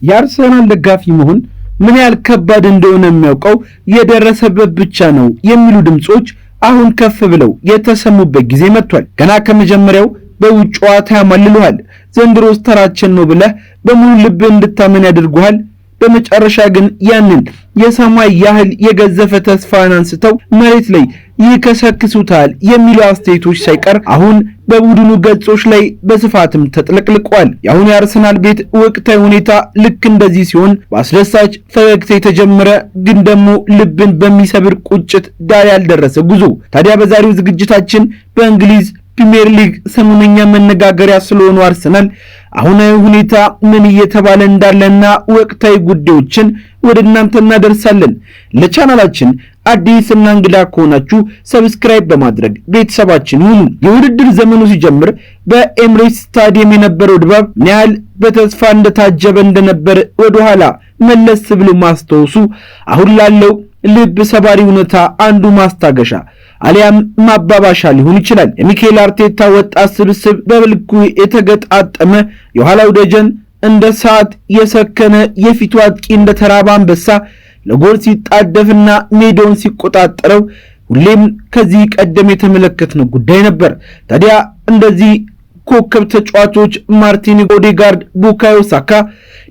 የአርሰናል ደጋፊ መሆን ምን ያህል ከባድ እንደሆነ የሚያውቀው የደረሰበት ብቻ ነው የሚሉ ድምጾች አሁን ከፍ ብለው የተሰሙበት ጊዜ መጥቷል። ገና ከመጀመሪያው በውጭ ጨዋታ ያማልሉሃል። ዘንድሮስ ተራችን ነው ብለህ በሙሉ ልብ እንድታመን ያደርጉሃል። በመጨረሻ ግን ያንን የሰማይ ያህል የገዘፈ ተስፋን አንስተው መሬት ላይ ይከሰክሱታል የሚሉ አስተያየቶች ሳይቀር አሁን በቡድኑ ገጾች ላይ በስፋትም ተጥለቅልቋል። የአሁኑ የአርሰናል ቤት ወቅታዊ ሁኔታ ልክ እንደዚህ ሲሆን በአስደሳች ፈገግታ የተጀመረ ግን ደግሞ ልብን በሚሰብር ቁጭት ዳር ያልደረሰ ጉዞ። ታዲያ በዛሬው ዝግጅታችን በእንግሊዝ ፕሪሚየር ሊግ ሰሞነኛ መነጋገሪያ ስለሆኑ አርሰናል አሁናዊ ሁኔታ ምን እየተባለ እንዳለና ወቅታዊ ጉዳዮችን ወደ እናንተ እናደርሳለን። ለቻናላችን አዲስና እንግዳ ከሆናችሁ ሰብስክራይብ በማድረግ ቤተሰባችን ሁኑ። የውድድር ዘመኑ ሲጀምር በኤምሬትስ ስታዲየም የነበረው ድባብ ምን ያህል በተስፋ እንደታጀበ እንደነበር ወደኋላ መለስ ብሎ ማስታወሱ አሁን ላለው ልብ ሰባሪ እውነታ አንዱ ማስታገሻ አሊያም ማባባሻ ሊሆን ይችላል። የሚካኤል አርቴታ ወጣት ስብስብ በብልኩ የተገጣጠመ የኋላው ደጀን እንደ ሰዓት የሰከነ የፊቱ አጥቂ እንደ ተራባ አንበሳ ለጎል ሲጣደፍና ሜዳውን ሲቆጣጠረው ሁሌም ከዚህ ቀደም የተመለከትነው ጉዳይ ነበር። ታዲያ እንደዚህ ኮከብ ተጫዋቾች ማርቲን ኦዴጋርድ፣ ቡካዮ ሳካ፣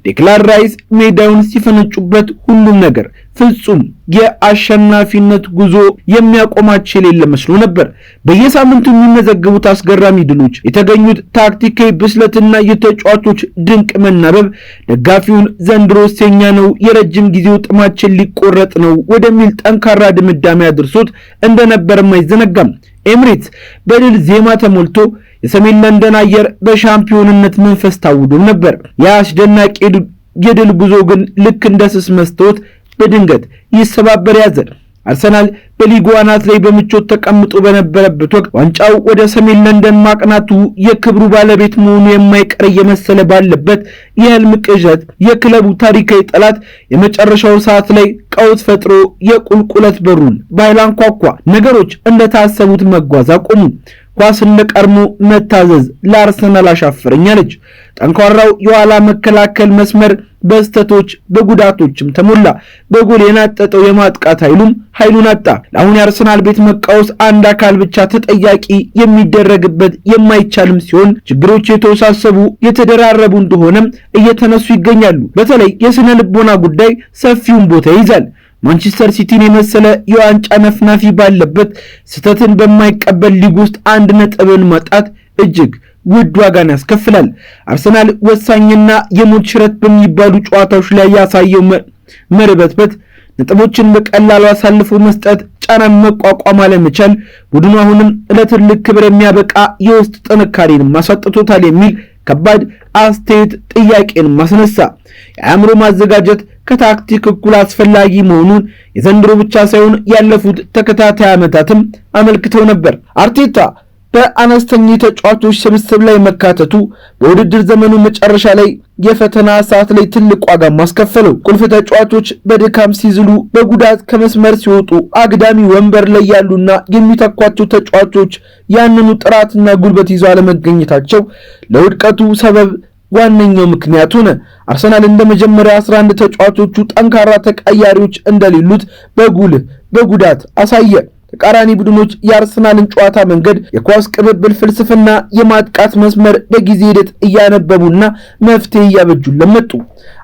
ዴክላን ራይስ ሜዳውን ሲፈነጩበት ሁሉም ነገር ፍጹም የአሸናፊነት ጉዞ የሚያቆማቸው የሌለ መስሎ ነበር። በየሳምንቱ የሚመዘገቡት አስገራሚ ድሎች፣ የተገኙት ታክቲካዊ ብስለትና የተጫዋቾች ድንቅ መናበብ ደጋፊውን ዘንድሮ ሴኛ ነው፣ የረጅም ጊዜው ጥማችን ሊቆረጥ ነው ወደሚል ጠንካራ ድምዳሜ አድርሶት እንደነበርም አይዘነጋም። ኤምሬትስ በድል ዜማ ተሞልቶ የሰሜን ለንደን አየር በሻምፒዮንነት መንፈስ ታውዶም ነበር። ያ አስደናቂ የድል ጉዞ ግን ልክ እንደ ስስ መስታወት በድንገት ይሰባበር ያዘ። አርሰናል በሊጉ አናት ላይ በምቾት ተቀምጦ በነበረበት ወቅት ዋንጫው ወደ ሰሜን ለንደን ማቅናቱ የክብሩ ባለቤት መሆኑ የማይቀር እየመሰለ ባለበት የህልም ቅዠት የክለቡ ታሪካዊ ጠላት የመጨረሻው ሰዓት ላይ ቀውስ ፈጥሮ የቁልቁለት በሩን በኃይል አንኳኳ። ነገሮች እንደታሰቡት መጓዝ አቆሙ። ኳስ እንደቀድሞ መታዘዝ ለአርሰናል አሻፈረኛለች። ጠንካራው የኋላ መከላከል መስመር በስተቶች በጉዳቶችም ተሞላ። በጎል የናጠጠው የማጥቃት ኃይሉን አጣ። ለአሁን የአርሰናል ቤት መቃወስ አንድ አካል ብቻ ተጠያቂ የሚደረግበት የማይቻልም ሲሆን ችግሮች የተወሳሰቡ የተደራረቡ እንደሆነም እየተነሱ ይገኛሉ። በተለይ የስነ ልቦና ጉዳይ ሰፊውን ቦታ ይይዛል። ማንቸስተር ሲቲን የመሰለ የዋንጫ ነፍናፊ ባለበት ስህተትን በማይቀበል ሊግ ውስጥ አንድ ነጥብን ማጣት እጅግ ውድ ዋጋን ያስከፍላል። አርሰናል ወሳኝና የሞት ሽረት በሚባሉ ጨዋታዎች ላይ ያሳየው መርበትበት፣ ነጥቦችን በቀላሉ አሳልፎ መስጠት፣ ጫናን መቋቋም አለመቻል ቡድኑ አሁንም ለትልቅ ክብር የሚያበቃ የውስጥ ጥንካሬን ማሳጥቶታል የሚል ከባድ አስተያየት ጥያቄን ማስነሳ። የአእምሮ ማዘጋጀት ከታክቲክ እኩል አስፈላጊ መሆኑን የዘንድሮ ብቻ ሳይሆን ያለፉት ተከታታይ ዓመታትም አመልክተው ነበር። አርቴታ በአነስተኛ ተጫዋቾች ስብስብ ላይ መካተቱ በውድድር ዘመኑ መጨረሻ ላይ የፈተና ሰዓት ላይ ትልቅ ዋጋ ማስከፈለው። ቁልፍ ተጫዋቾች በድካም ሲዝሉ፣ በጉዳት ከመስመር ሲወጡ፣ አግዳሚ ወንበር ላይ ያሉና የሚተኳቸው ተጫዋቾች ያንኑ ጥራትና ጉልበት ይዘው አለመገኘታቸው ለውድቀቱ ሰበብ ዋነኛው ምክንያት ሆነ። አርሰናል እንደ መጀመሪያ 11 ተጫዋቾቹ ጠንካራ ተቀያሪዎች እንደሌሉት በጉልህ በጉዳት አሳየ። ተቃራኒ ቡድኖች የአርሰናልን ጨዋታ መንገድ፣ የኳስ ቅብብል ፍልስፍና፣ የማጥቃት መስመር በጊዜ ሂደት እያነበቡና መፍትሄ እያበጁለት መጡ።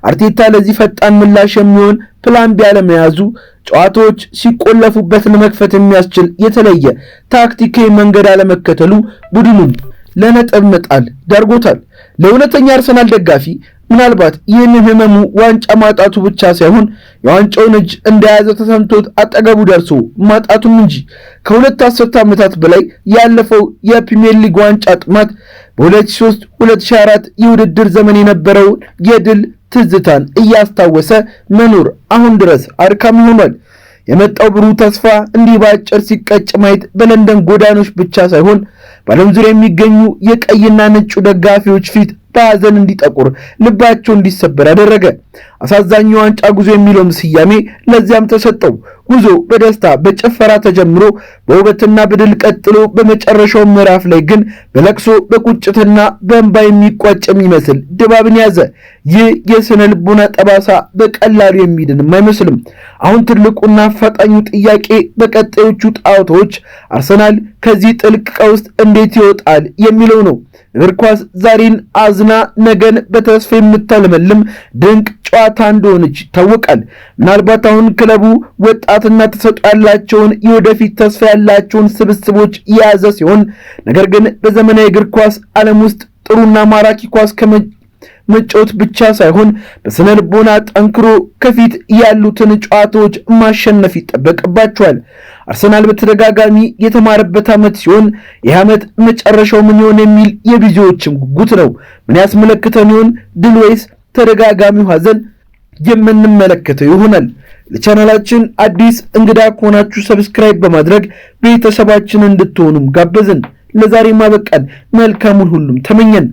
አርቴታ ለዚህ ፈጣን ምላሽ የሚሆን ፕላን ቢ ያለመያዙ ጨዋታዎች ሲቆለፉበት ለመክፈት የሚያስችል የተለየ ታክቲካዊ መንገድ አለመከተሉ ቡድኑን ለነጥብ መጣል ዳርጎታል። ለእውነተኛ አርሰናል ደጋፊ ምናልባት ይህንን ህመሙ ዋንጫ ማጣቱ ብቻ ሳይሆን የዋንጫውን እጅ እንደያዘ ተሰምቶት አጠገቡ ደርሶ ማጣቱም እንጂ ከሁለት አስርተ ዓመታት በላይ ያለፈው የፕሪሚየር ሊግ ዋንጫ ጥማት በ2003-2004 የውድድር ዘመን የነበረው የድል ትዝታን እያስታወሰ መኖር አሁን ድረስ አድካሚ ሆኗል። የመጣው ብሩህ ተስፋ እንዲህ ባጭር ሲቀጭ ማየት በለንደን ጎዳኖች ብቻ ሳይሆን በዓለም ዙሪያ የሚገኙ የቀይና ነጩ ደጋፊዎች ፊት በሐዘን እንዲጠቁር ልባቸው እንዲሰበር አደረገ። አሳዛኝ ዋንጫ ጉዞ የሚለውም ስያሜ ለዚያም ተሰጠው። ጉዞ በደስታ በጭፈራ ተጀምሮ በውበትና በድል ቀጥሎ በመጨረሻው ምዕራፍ ላይ ግን በለቅሶ በቁጭትና በእንባ የሚቋጭ የሚመስል ድባብን ያዘ። ይህ የስነ ልቦና ጠባሳ በቀላሉ የሚድንም አይመስልም። አሁን ትልቁና ፈጣኙ ጥያቄ በቀጣዮቹ ጨዋታዎች አርሰናል ከዚህ ጥልቅ ቀውስ እንዴት ይወጣል የሚለው ነው። እግር ኳስ ዛሬን አዝና ነገን በተስፋ የምታለመልም ድንቅ ጨዋታ እንደሆነች ይታወቃል። ምናልባት አሁን ክለቡ ወጣትና ተሰጥኦ ያላቸውን የወደፊት ተስፋ ያላቸውን ስብስቦች የያዘ ሲሆን፣ ነገር ግን በዘመናዊ እግር ኳስ ዓለም ውስጥ ጥሩና ማራኪ ኳስ መጫወት ብቻ ሳይሆን በስነ ልቦና ጠንክሮ ከፊት ያሉትን ጨዋታዎች ማሸነፍ ይጠበቅባቸዋል። አርሰናል በተደጋጋሚ የተማረበት ዓመት ሲሆን ይህ ዓመት መጨረሻው ምን ይሆን የሚል የብዙዎችም ጉጉት ነው። ምን ያስመለክተን ይሆን? ድል ወይስ ተደጋጋሚው ሐዘን? የምንመለከተው ይሆናል። ለቻናላችን አዲስ እንግዳ ከሆናችሁ ሰብስክራይብ በማድረግ ቤተሰባችን እንድትሆኑም ጋበዝን። ለዛሬ ማበቃን መልካሙን ሁሉም ተመኘን።